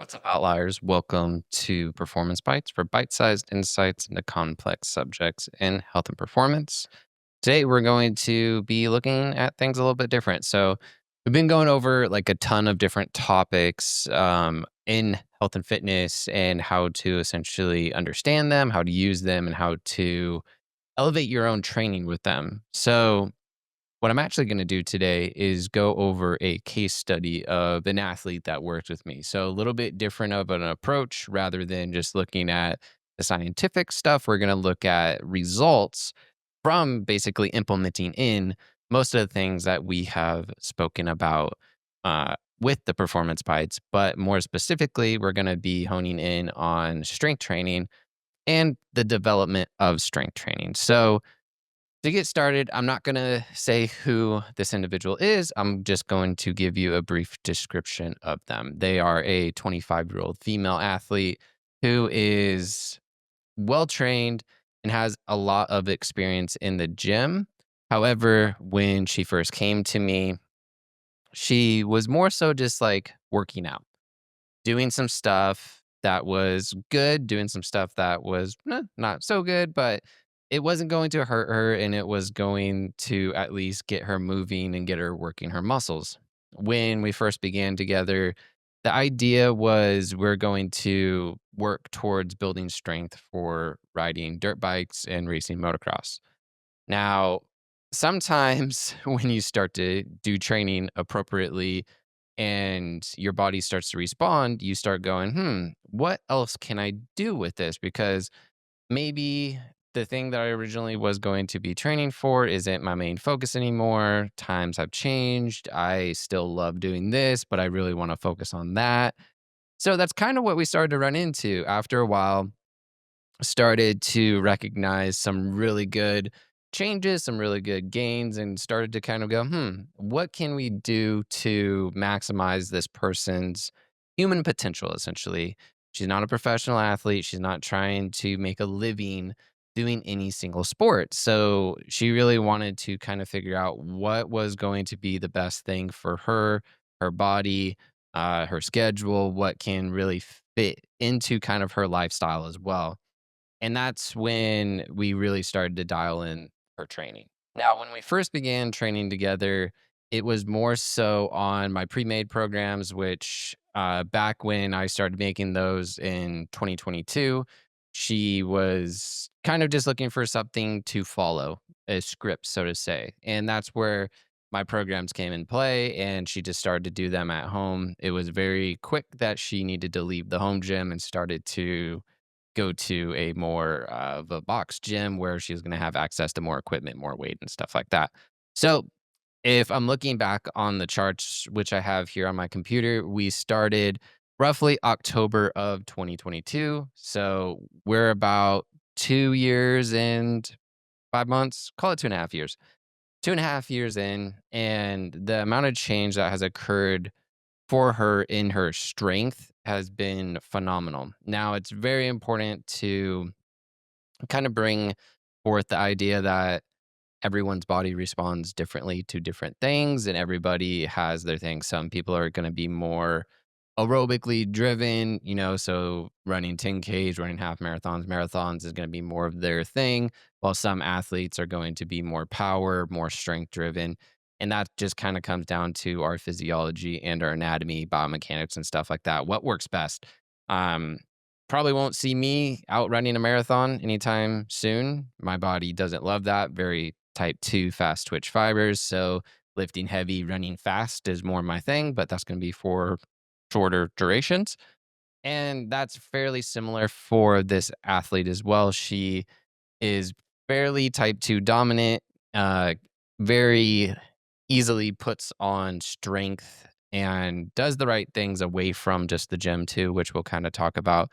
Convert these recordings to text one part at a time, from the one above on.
What's up, outliers? Welcome to Performance Bites for bite sized insights into complex subjects in health and performance. Today, we're going to be looking at things a little bit different. So, we've been going over like a ton of different topics in health and fitness and how to essentially understand them, how to use them, and how to elevate your own training with them. So, what I'm actually going to do today is go over a case study of an athlete that worked with me. So, a little bit different of an approach rather than just looking at the scientific stuff. We're going to look at results from basically implementing in most of the things that we have spoken about with the performance bites. But more specifically, we're going to be honing in on strength training and the development of strength training. So, to get started, I'm not going to say who this individual is. I'm just going to give you a brief description of them. They are a 25-year-old female athlete who is well trained and has a lot of experience in the gym. However, when she first came to me, she was more so just like working out, doing some stuff that was good, doing some stuff that was not so good, but it wasn't going to hurt her and it was going to at least get her moving and get her working her muscles. When we first began together, the idea was we're going to work towards building strength for riding dirt bikes and racing motocross. Now, sometimes when you start to do training appropriately and your body starts to respond, you start going, what else can I do with this? Because maybe the thing that I originally was going to be training for isn't my main focus anymore. Times have changed. I still love doing this, but I really want to focus on that. So that's kind of what we started to run into after a while. Started to recognize some really good changes, some really good gains, and started to kind of go, what can we do to maximize this person's human potential, essentially? She's not a professional athlete. She's not trying to make a living doing any single sport. So she really wanted to kind of figure out what was going to be the best thing for her, her body, her schedule, what can really fit into kind of her lifestyle as well. And that's when we really started to dial in her training. Now, when we first began training together, it was more so on my pre-made programs, which back when I started making those in 2022, she was kind of just looking for something to follow, a script, so to say. And that's where my programs came in play, and she just started to do them at home. It was very quick that she needed to leave the home gym and started to go to a more of a box gym where she was going to have access to more equipment, more weight, and stuff like that. So, if I'm looking back on the charts, which I have here on my computer, we started roughly October of 2022. So, we're about 2 years and 5 months, call it 2.5 years. 2.5 years in, and the amount of change that has occurred for her in her strength has been phenomenal. Now, it's very important to kind of bring forth the idea that everyone's body responds differently to different things and everybody has their things. Some people are going to be more aerobically driven, so running 10Ks, running half marathons, marathons is going to be more of their thing, while some athletes are going to be more power, more strength driven. And that just kind of comes down to our physiology and our anatomy, biomechanics, and stuff like that. What works best? Um, Probably won't see me out running a marathon anytime soon. My body doesn't love that. Very type 2 fast twitch fibers. So lifting heavy, running fast is more my thing, but that's going to be for shorter durations. And that's fairly similar for this athlete as well. She is fairly type 2 dominant, uh, very easily puts on strength and does the right things away from just the gym too, which we'll kind of talk about.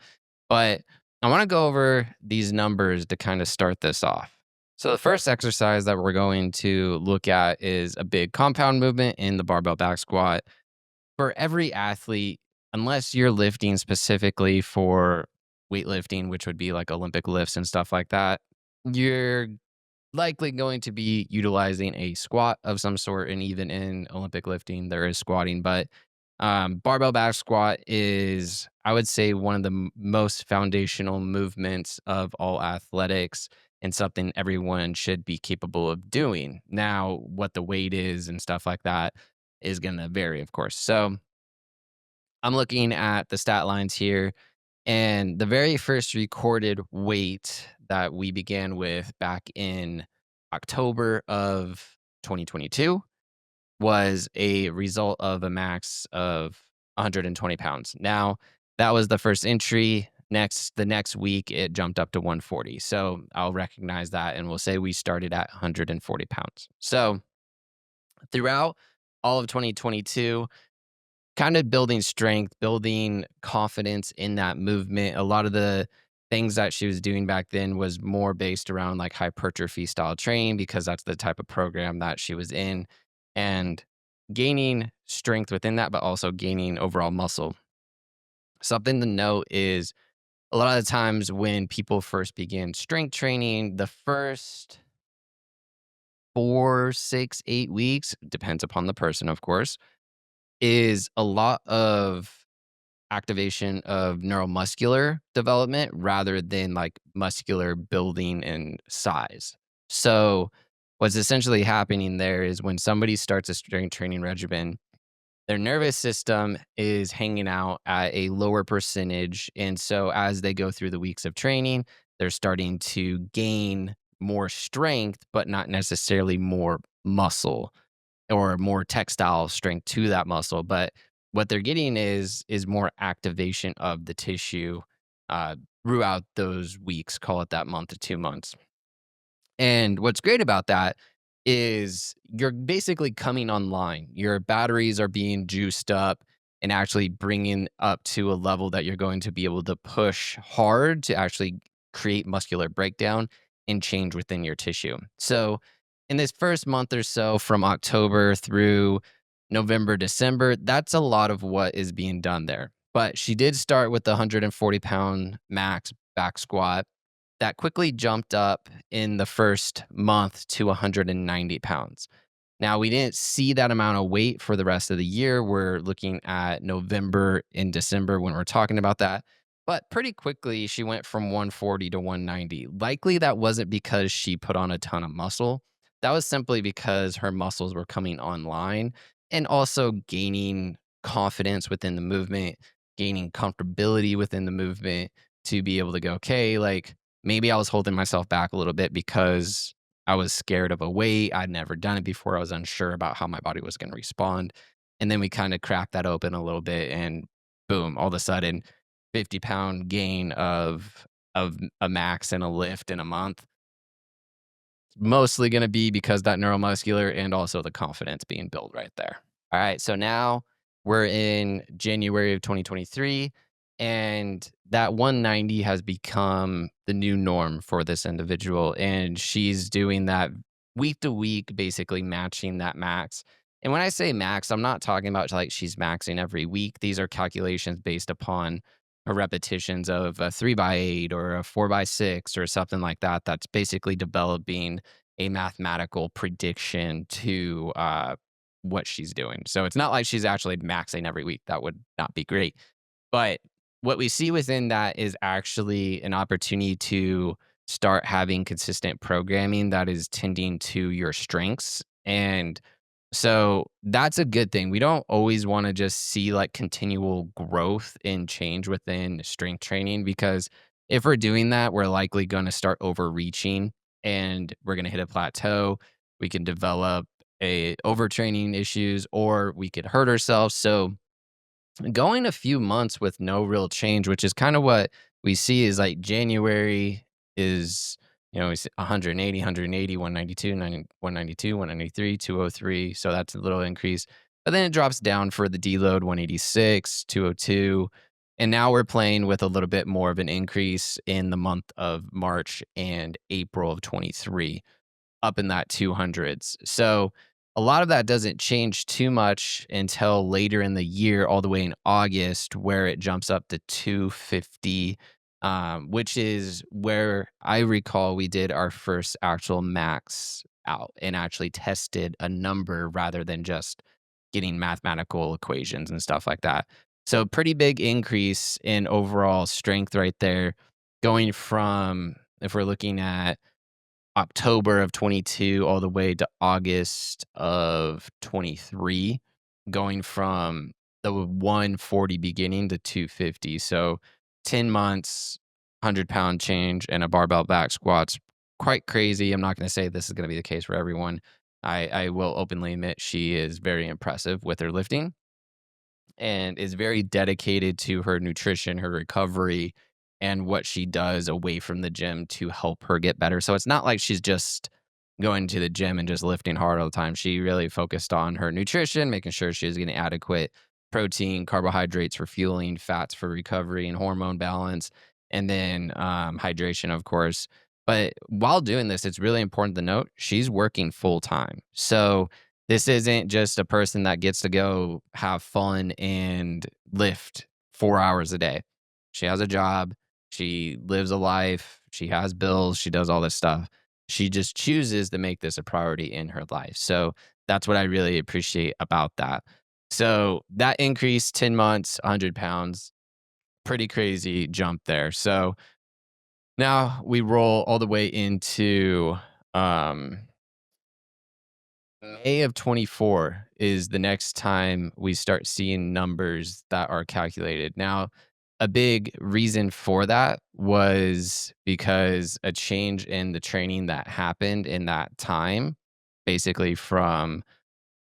But I want to go over these numbers to kind of start this off. So the first exercise that we're going to look at is a big compound movement in the barbell back squat. For every athlete, unless you're lifting specifically for weightlifting, which would be like Olympic lifts and stuff like that, you're likely going to be utilizing a squat of some sort. And even in Olympic lifting, there is squatting. But Barbell back squat is, I would say, one of the most foundational movements of all athletics and something everyone should be capable of doing. Now, what the weight is and stuff like that is going to vary, of course. So I'm looking at the stat lines here, and the very first recorded weight that we began with back in October of 2022 was a result of a max of 120 pounds. Now, that was the first entry. The next week, it jumped up to 140. So I'll recognize that and we'll say we started at 140 pounds. So throughout all of 2022, kind of building strength, building confidence in that movement. A lot of the things that she was doing back then was more based around like hypertrophy style training because that's the type of program that she was in, and gaining strength within that, but also gaining overall muscle. Something to note is a lot of the times when people first begin strength training, the first 4, 6, 8 weeks, depends upon the person, of course, is a lot of activation of neuromuscular development rather than like muscular building and size. So, what's essentially happening there is when somebody starts a strength training regimen, their nervous system is hanging out at a lower percentage. And so, as they go through the weeks of training, they're starting to gain more strength, but not necessarily more muscle or more textile strength to that muscle, but what they're getting is more activation of the tissue uh, throughout those weeks, call it that month to 2 months. And what's great about that is you're basically coming online. Your batteries are being juiced up and actually bringing up to a level that you're going to be able to push hard to actually create muscular breakdown and change within your tissue. So, in this first month or so from October through November, December, that's a lot of what is being done there. But she did start with the 140-pound max back squat that quickly jumped up in the first month to 190 pounds. Now, we didn't see that amount of weight for the rest of the year. We're looking at November and December when we're talking about that. But pretty quickly, she went from 140 to 190. Likely that wasn't because she put on a ton of muscle. That was simply because her muscles were coming online and also gaining confidence within the movement, gaining comfortability within the movement to be able to go, okay, like maybe I was holding myself back a little bit because I was scared of a weight. I'd never done it before. I was unsure about how my body was going to respond. And then we kind of cracked that open a little bit and boom, all of a sudden 50-pound gain of a max and a lift in a month. Mostly going to be because that neuromuscular and also the confidence being built right there. All right. So now we're in January of 2023, and that 190 has become the new norm for this individual. And she's doing that week to week, basically matching that max. And when I say max, I'm not talking about like she's maxing every week. These are calculations based upon her repetitions of a 3x8 or a 4x6 or something like that. That's basically developing a mathematical prediction to what she's doing. So it's not like she's actually maxing every week. That would not be great. But what we see within that is actually an opportunity to start having consistent programming that is tending to your strengths. And so that's a good thing. We don't always want to just see like continual growth and change within strength training because if we're doing that, we're likely going to start overreaching and we're going to hit a plateau. We can develop a overtraining issues or we could hurt ourselves. So going a few months with no real change, which is kind of what we see is like January is, it's 180, 180, 192, 192, 193, 203. So that's a little increase. But then it drops down for the deload 186, 202. And now we're playing with a little bit more of an increase in the month of March and April of 23 up in that 200s. So a lot of that doesn't change too much until later in the year, all the way in August, where it jumps up to 250, which is where I recall we did our first actual max out and actually tested a number rather than just getting mathematical equations and stuff like that. So pretty big increase in overall strength right there, going from, if we're looking at October of 22 all the way to August of 23, going from the 140 beginning to 250. So 10 months, 100-pound change, and a barbell back squats. Quite crazy. I'm not going to say this is going to be the case for everyone. I will openly admit she is very impressive with her lifting and is very dedicated to her nutrition, her recovery, and what she does away from the gym to help her get better. So it's not like she's just going to the gym and just lifting hard all the time. She really focused on her nutrition, making sure she was getting adequate protein, carbohydrates for fueling, fats for recovery, and hormone balance, and then hydration, of course. But while doing this, it's really important to note she's working full time. So this isn't just a person that gets to go have fun and lift 4 hours a day. She has a job, she lives a life, she has bills, she does all this stuff. She just chooses to make this a priority in her life. So that's what I really appreciate about that. So that increase 10 months, 100 pounds, pretty crazy jump there. So now we roll all the way into um May of 24 is the next time we start seeing numbers that are calculated. Now, a big reason for that was because a change in the training that happened in that time, basically from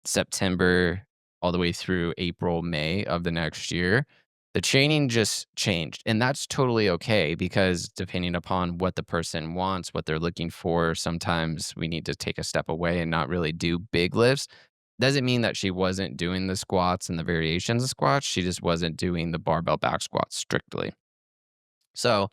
September all the way through April, May of the next year, the training just changed. And that's totally okay because depending upon what the person wants, what they're looking for, sometimes we need to take a step away and not really do big lifts. Doesn't mean that she wasn't doing the squats and the variations of squats. She just wasn't doing the barbell back squats strictly. So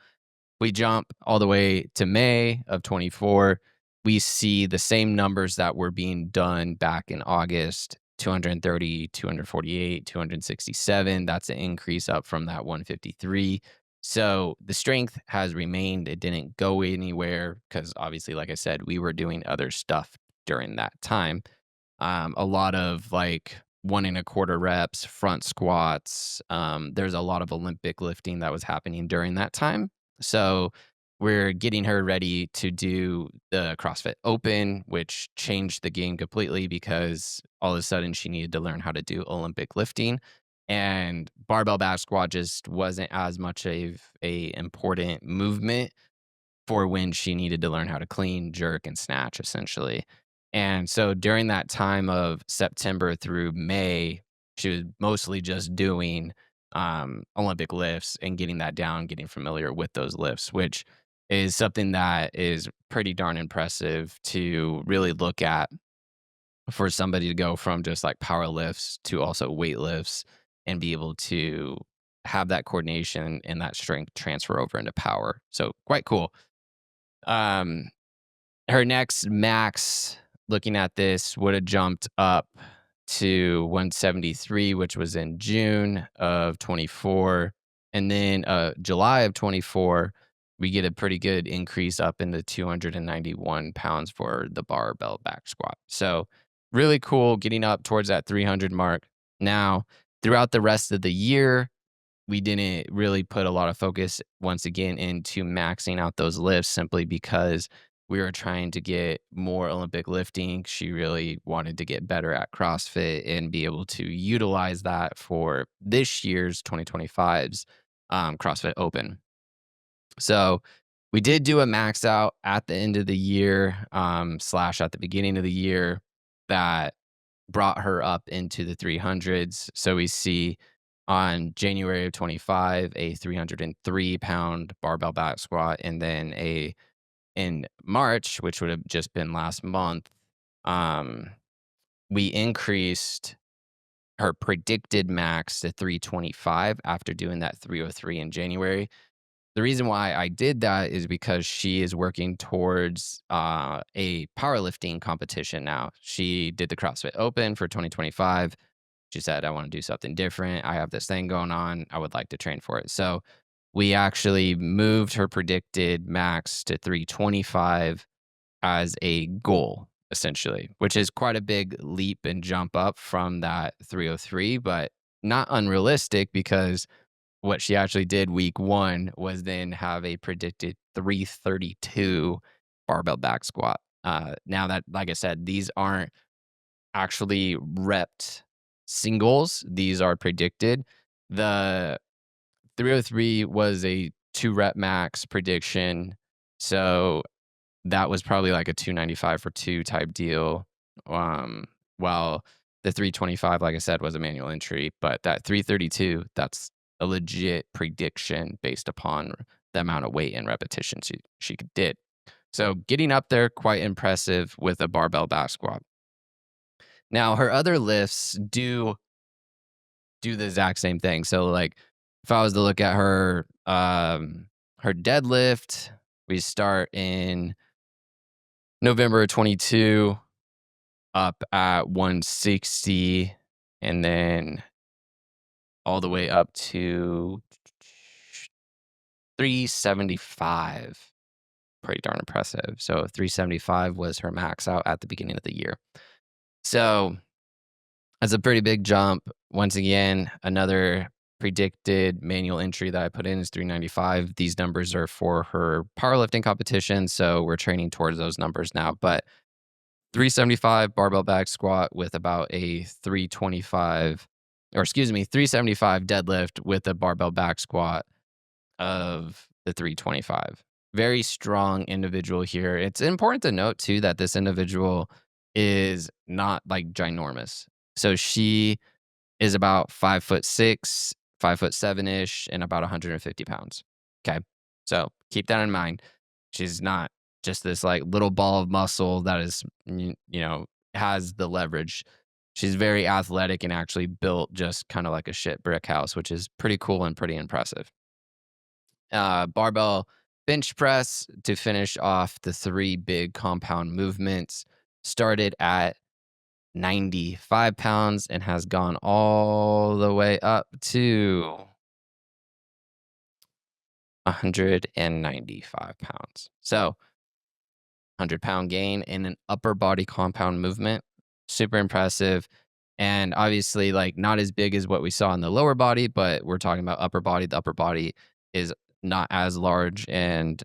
we jump all the way to May of 24. We see the same numbers that were being done back in August: 230, 248, 267. That's an increase up from that 153. So the strength has remained. It didn't go anywhere because obviously, like I said, we were doing other stuff during that time. A lot of like 1 1/4 reps, front squats. There's a lot of Olympic lifting that was happening during that time. So we're getting her ready to do the CrossFit Open, which changed the game completely because all of a sudden she needed to learn how to do Olympic lifting. And barbell back squat just wasn't as much of a important movement for when she needed to learn how to clean, jerk, and snatch, essentially. And so during that time of September through May, she was mostly just doing Olympic lifts and getting that down, getting familiar with those lifts, which is something that is pretty darn impressive to really look at for somebody to go from just like power lifts to also weight lifts and be able to have that coordination and that strength transfer over into power. So quite cool. Um, Her next max, looking at this, would have jumped up to 173, which was in June of 24. And then July of 24, we get a pretty good increase up into 291 pounds for the barbell back squat. So really cool getting up towards that 300 mark. Now, throughout the rest of the year, we didn't really put a lot of focus once again into maxing out those lifts simply because we were trying to get more Olympic lifting. She really wanted to get better at CrossFit and be able to utilize that for this year's 2025's CrossFit Open. So we did do a max out at the end of the year, slash at the beginning of the year that brought her up into the 300s. So we see on January of 25, a 303-pound barbell back squat, and then a in March, which would have just been last month, um, we increased her predicted max to 325 after doing that 303 in January. The reason why I did that is because she is working towards a powerlifting competition now. She did the CrossFit Open for 2025. She said, I want to do something different. I have this thing going on. I would like to train for it. So we actually moved her predicted max to 325 as a goal. essentially, which is quite a big leap and jump up from that 303, but not unrealistic because what she actually did week 1 was then have a predicted 332 barbell back squat. Now that, like I said, these aren't actually repped singles, these are predicted. The 303 was a 2 rep max prediction. So that was probably like a 295 for 2 type deal. Um, while the 325, like I said, was a manual entry, but that 332, that's a legit prediction based upon the amount of weight and repetitions she did. So getting up there, quite impressive with a barbell back squat. Now her other lifts do the exact same thing. So like if I was to look at her deadlift, we start in November of 22 up at 160 and then all the way up to 375. Pretty darn impressive. So 375 was her max out at the beginning of the year. So that's a pretty big jump. Once again, another predicted manual entry that I put in is 395. These numbers are for her powerlifting competition, so we're training towards those numbers now. But 375 barbell back squat with about a 325, or excuse me, 375 deadlift with a barbell back squat of the 325. Very strong individual here. It's important to note too that this individual is not like ginormous. So she is about 5'6", 5'7" ish, and about 150 pounds. Okay. So keep that in mind. She's not just this like little ball of muscle that is, has the leverage. She's very athletic and actually built just kind of like a shit brick house, which is pretty cool and pretty impressive. Barbell bench press to finish off the 3 big compound movements started at 95 pounds and has gone all the way up to 195 pounds. So 100-pound gain in an upper body compound movement. Super impressive. And obviously, like not as big as what we saw in the lower body, but we're talking about upper body. The upper body is not as large and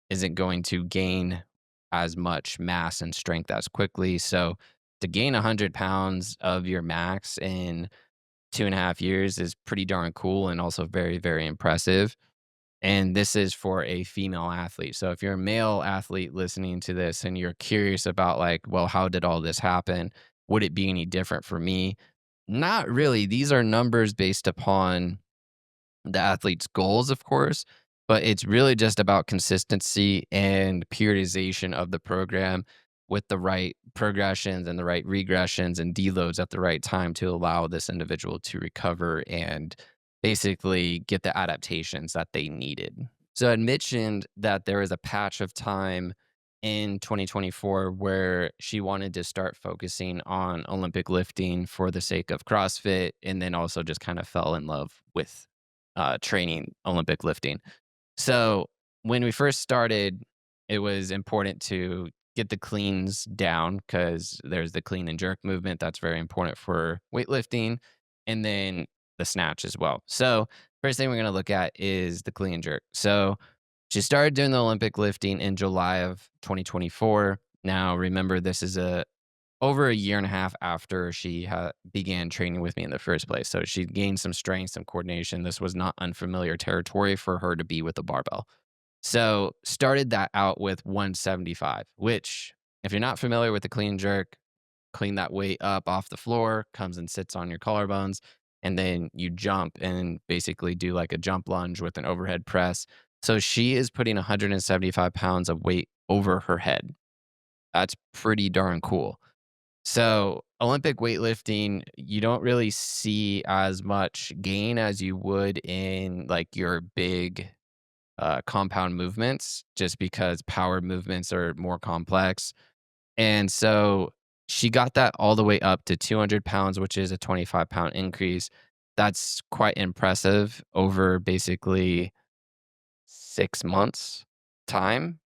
isn't going to gain as much mass and strength as quickly. So to gain 100 pounds of your max in 2.5 years is pretty darn cool and also very, very impressive. And this is for a female athlete. So if you're a male athlete listening to this and you're curious about like, well, how did all this happen? Would it be any different for me? Not really. These are numbers based upon the athlete's goals, of course, but it's really just about consistency and periodization of the program with the right progressions and the right regressions and deloads at the right time to allow this individual to recover and basically get the adaptations that they needed. So I mentioned that there was a patch of time in 2024 where she wanted to start focusing on Olympic lifting for the sake of CrossFit and then also just kind of fell in love with training Olympic lifting. So when we first started, it was important to get the cleans down because there's the clean and jerk movement that's very important for weightlifting, and then the snatch as well. So first thing we're going to look at is the clean and jerk. So she started doing the Olympic lifting in July of 2024. Now remember, this is a over a year and a half after she began training with me in the first place. So she gained some strength, some coordination. This was not unfamiliar territory for her to be with a barbell. So started that out with 175, which if you're not familiar with the clean jerk, clean that weight up off the floor, comes and sits on your collarbones, and then you jump and basically do like a jump lunge with an overhead press. So she is putting 175 pounds of weight over her head. That's pretty darn cool. So, Olympic weightlifting, you don't really see as much gain as you would in like your big compound movements, just because power movements are more complex. And so she got that all the way up to 200 pounds, which is a 25-pound increase. That's quite impressive over basically 6 months time.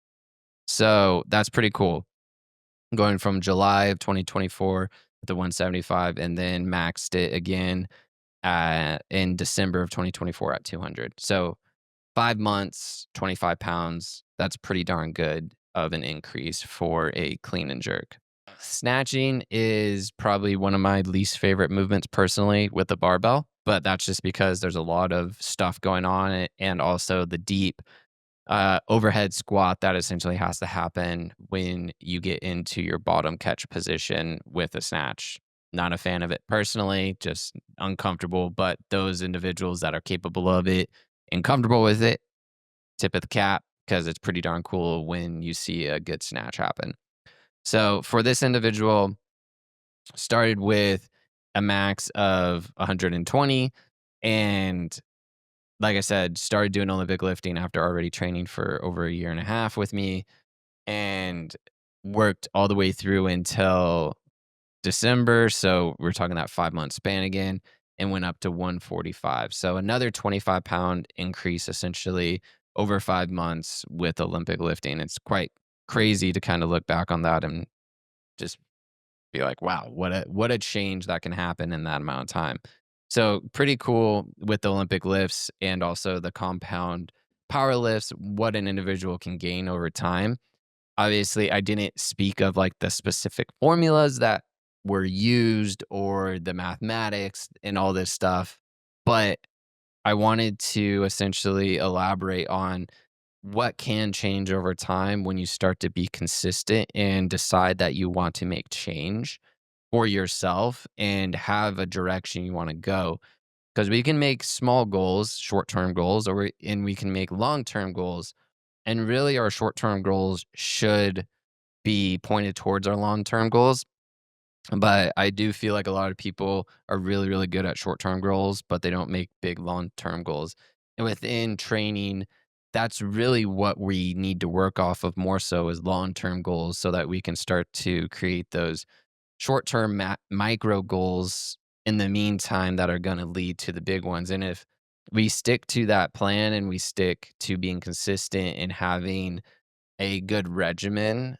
So that's pretty cool. going from July of 2024 at the 175 and then maxed it again in December of 2024 at 200. So 5 months, 25 pounds. That's pretty darn good of an increase for a clean and jerk. Snatching is probably one of my least favorite movements personally with the barbell, but that's just because there's a lot of stuff going on and also the deep overhead squat that essentially has to happen when you get into your bottom catch position with a snatch. Not a fan of it personally, just uncomfortable, but those individuals that are capable of it and comfortable with it, tip of the cap because it's pretty darn cool when you see a good snatch happen. So for this individual, started with a max of 120 and like I said, started doing Olympic lifting after already training for over a year and a half with me and worked all the way through until December. So we're talking that 5 month span again and went up to 145. So another 25-pound increase essentially over 5 months with Olympic lifting. It's quite crazy to kind of look back on that and just be like, wow, what a change that can happen in that amount of time. So pretty cool with the Olympic lifts and also the compound power lifts, what an individual can gain over time. Obviously, I didn't speak of like the specific formulas that were used or the mathematics and all this stuff, but I wanted to essentially elaborate on what can change over time when you start to be consistent and decide that you want to make change for yourself and have a direction you want to go. Because we can make small goals, short term goals, and we can make long term goals. And really, our short term goals should be pointed towards our long term goals. But I do feel like a lot of people are really, really good at short term goals, but they don't make big long term goals. And within training, that's really what we need to work off of more so is long term goals so that we can start to create those short term micro goals in the meantime that are going to lead to the big ones. And if we stick to that plan and we stick to being consistent and having a good regimen,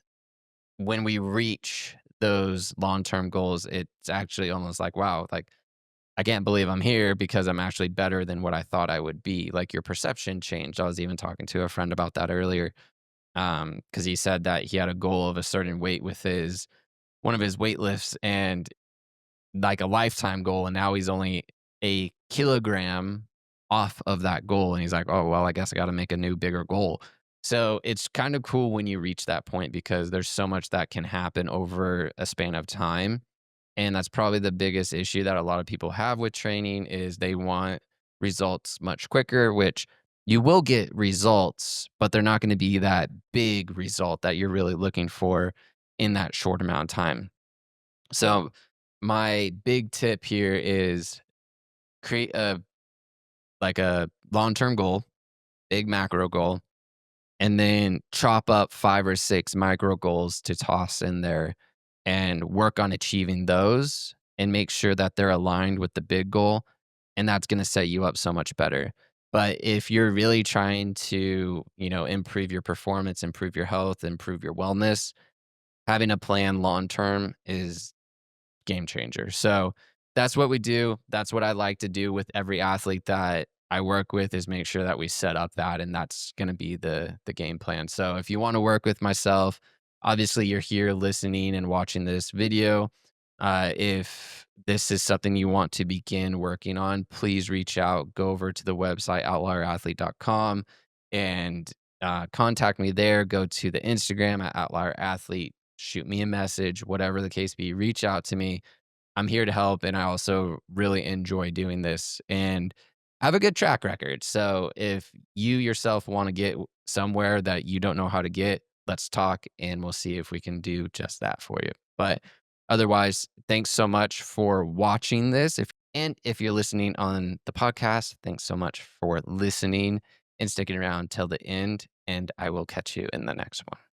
when we reach those long-term goals, it's actually almost like, wow, like I can't believe I'm here because I'm actually better than what I thought I would be. Like your perception changed. I was even talking to a friend about that earlier. Because he said that he had a goal of a certain weight with his one of his weight lifts and like a lifetime goal, and now he's only a kilogram off of that goal. And he's like, oh, well, I guess I got to make a new, bigger goal. So it's kind of cool when you reach that point because there's so much that can happen over a span of time. And that's probably the biggest issue that a lot of people have with training is they want results much quicker, which you will get results, but they're not going to be that big result that you're really looking for in that short amount of time. So my big tip here is create a long-term goal, big macro goal, and then chop up 5 or 6 micro goals to toss in there and work on achieving those and make sure that they're aligned with the big goal, and that's gonna set you up so much better. But if you're really trying to, improve your performance, improve your health, improve your wellness, having a plan long term is game changer. So that's what we do. That's what I like to do with every athlete that I work with is make sure that we set up that and that's going to be the game plan. So if you want to work with myself, obviously you're here listening and watching this video. If this is something you want to begin working on, please reach out. Go over to the website outlierathlete.com and contact me there. Go to the Instagram at outlierathlete, shoot me a message, whatever the case be, reach out to me. I'm here to help. And I also really enjoy doing this and have a good track record. So if you yourself want to get somewhere that you don't know how to get, let's talk and we'll see if we can do just that for you. But otherwise, thanks so much for watching this. If you're listening on the podcast, thanks so much for listening and sticking around till the end. And I will catch you in the next one.